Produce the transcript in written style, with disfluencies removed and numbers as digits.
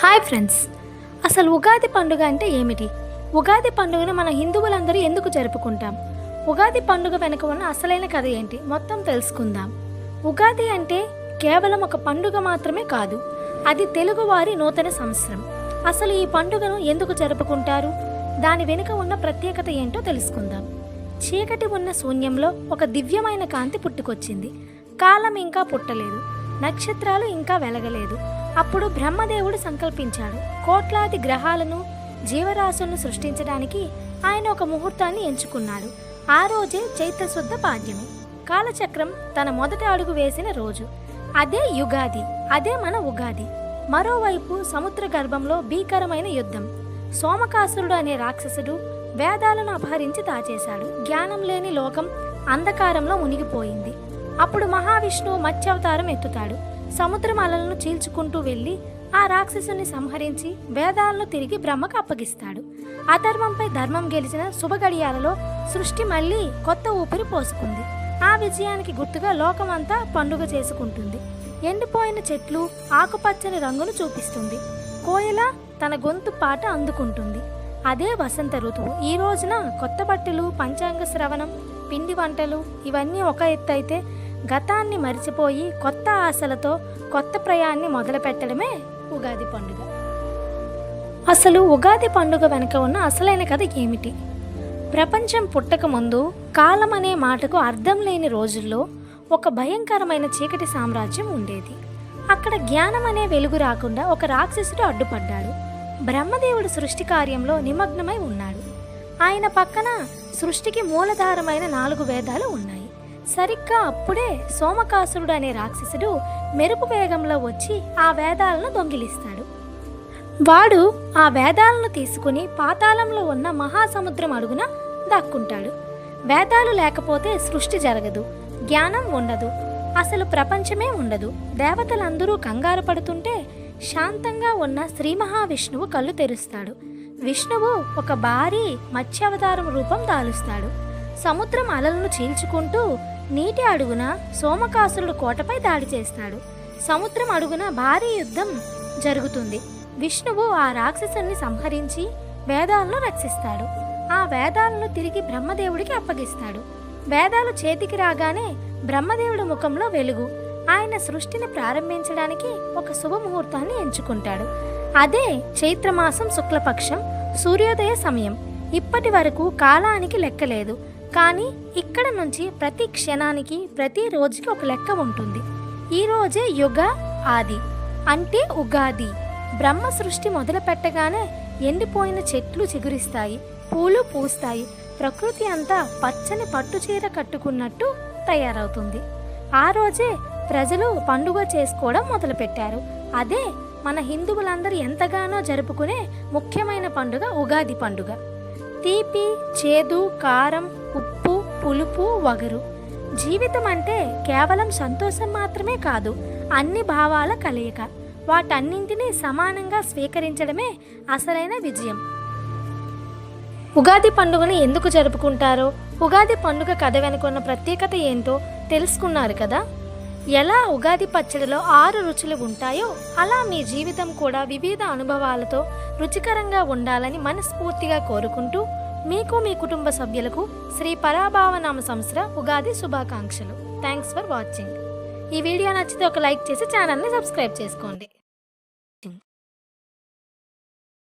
Hi friends, అసలు ఉగాది పండుగ అంటే ఏమిటి? ఉగాది పండుగను మన హిందువులందరూ ఎందుకు జరుపుకుంటాం? ఉగాది పండుగ వెనుక ఉన్న అసలైన కథ ఏంటి? మొత్తం తెలుసుకుందాం. ఉగాది అంటే కేవలం ఒక పండుగ మాత్రమే కాదు, అది తెలుగువారి నూతన సంవత్సరం. అసలు ఈ పండుగను ఎందుకు జరుపుకుంటారు? దాని వెనుక ఉన్న ప్రత్యేకత ఏంటో తెలుసుకుందాం. చీకటి ఉన్న శూన్యంలో ఒక దివ్యమైన కాంతి పుట్టుకొచ్చింది. కాలం ఇంకా పుట్టలేదు, నక్షత్రాలు ఇంకా వెలగలేదు. అప్పుడు బ్రహ్మదేవుడు సంకల్పించాడు. కోట్లాది గ్రహాలను, జీవరాశులను సృష్టించడానికి ఆయన ఒక ముహూర్తాన్ని ఎంచుకున్నాడు. ఆ రోజే చైత్రశుద్ధ పాడ్యమి, కాలచక్రం తన మొదటి అడుగు వేసిన రోజు. అదే యుగాది, అదే మన ఉగాది. మరోవైపు సముద్ర గర్భంలో భీకరమైన యుద్ధం. సోమకాసురుడు అనే రాక్షసుడు వేదాలను అపహరించి దాచేశాడు. జ్ఞానం లేని లోకం అంధకారంలో మునిగిపోయింది. అప్పుడు మహావిష్ణువు మత్స్యావతారం ఎత్తుతాడు. సముద్రం అలలను చీల్చుకుంటూ వెళ్ళి ఆ రాక్షసుని సంహరించి వేదాలను తిరిగి బ్రహ్మకు అప్పగిస్తాడు. అధర్మంపై ధర్మం గెలిచిన శుభగడియాలలో సృష్టి మళ్ళీ కొత్త ఊపిరి పోసుకుంది. ఆ విజయానికి గుర్తుగా లోకమంతా పండుగ చేసుకుంటుంది. ఎండిపోయిన చెట్లు ఆకుపచ్చని రంగును చూపిస్తుంది. కోయిల తన గొంతు పాట అందుకుంటుంది. అదే వసంత ఋతువు. ఈ రోజున కొత్త బట్టలు, పంచాంగ శ్రవణం, పిండి వంటలు ఇవన్నీ ఒక ఎత్తు అయితే, గతాన్ని మరిచిపోయి కొత్త ఆశలతో కొత్త ప్రయాణాన్ని మొదలు పెట్టడమే ఉగాది పండుగ. అసలు ఉగాది పండుగ వెనుక ఉన్న అసలైన కథ ఏమిటి? ప్రపంచం పుట్టక ముందు కాలం అనే మాటకు అర్థం లేని రోజుల్లో ఒక భయంకరమైన చీకటి సామ్రాజ్యం ఉండేది. అక్కడ జ్ఞానం అనే వెలుగు రాకుండా ఒక రాక్షసుడు అడ్డుపడ్డాడు. బ్రహ్మదేవుడు సృష్టి కార్యంలో నిమగ్నమై ఉన్నాడు. ఆయన పక్కన సృష్టికి మూలధారమైన 4 వేదాలు ఉన్నాయి. సరిగ్గా అప్పుడే సోమకాసురుడు అనే రాక్షసుడు మెరుపు వేగంలో వచ్చి ఆ వేదాలను దొంగిలిస్తాడు. వాడు ఆ వేదాలను తీసుకుని పాతాళంలో ఉన్న మహాసముద్రం అడుగున దాక్కుంటాడు. వేదాలు లేకపోతే సృష్టి జరగదు, జ్ఞానం ఉండదు, అసలు ప్రపంచమే ఉండదు. దేవతలందరూ కంగారు పడుతుంటే శాంతంగా ఉన్న శ్రీ మహావిష్ణువు కళ్ళు తెరుస్తాడు. విష్ణువు ఒక భారీ మత్స్యావతారం రూపం దాలుస్తాడు. సముద్రం అలలను చీల్చుకుంటూ నీటి అడుగున సోమకాసురుడు కోటపై దాడి చేస్తాడు. సముద్రం అడుగున భారీ యుద్ధం జరుగుతుంది. విష్ణువు ఆ రాక్షసుని సంహరించి వేదాలను రక్షిస్తాడు. ఆ వేదాలను తిరిగి బ్రహ్మదేవుడికి అప్పగిస్తాడు. వేదాలు చేతికి రాగానే బ్రహ్మదేవుడి ముఖంలో వెలుగు. ఆయన సృష్టిని ప్రారంభించడానికి ఒక శుభముహూర్తాన్ని ఎంచుకుంటాడు. అదే చైత్రమాసం శుక్లపక్షం సూర్యోదయ సమయం. ఇప్పటి వరకు కాలానికి లెక్కలేదు, కానీ ఇక్కడ నుంచి ప్రతి క్షణానికి, ప్రతి రోజుకి ఒక లెక్క ఉంటుంది. ఈ రోజే యుగ ఆది అంటే ఉగాది. బ్రహ్మ సృష్టి మొదలు పెట్టగానే ఎండిపోయిన చెట్లు చిగురిస్తాయి, పూలు పూస్తాయి, ప్రకృతి అంతా పచ్చని పట్టుచీర కట్టుకున్నట్టు తయారవుతుంది. ఆ రోజే ప్రజలు పండుగ చేసుకోవడం మొదలుపెట్టారు. అదే మన హిందువులందరూ ఎంతగానో జరుపుకునే ముఖ్యమైన పండుగ ఉగాది పండుగ. తీపి, చేదు, కారం, ఉప్పు, పులుపు, వగరు. జీవితం అంటే కేవలం సంతోషం మాత్రమే కాదు, అన్ని భావాల కలయిక. వాటన్నింటినీ సమానంగా స్వీకరించడమే అసలైన విజయం. ఉగాది పండుగను ఎందుకు జరుపుకుంటారో, ఉగాది పండుగ కథ వెనుకున్న ప్రత్యేకత ఏంటో తెలుసుకున్నారు కదా. ఎలా ఉగాది పచ్చడిలో 6 రుచులు ఉంటాయో, అలా మీ జీవితం కూడా వివిధ అనుభవాలతో రుచికరంగా ఉండాలని మనస్ఫూర్తిగా కోరుకుంటూ, మీకు మీ కుటుంబ సభ్యులకు శ్రీ పరాభావనామ సంవత్సర ఉగాది శుభాకాంక్షలు. Thanks for watching. ఈ వీడియో నచ్చితే ఒక లైక్ చేసి ఛానల్ని సబ్స్క్రైబ్ చేసుకోండి.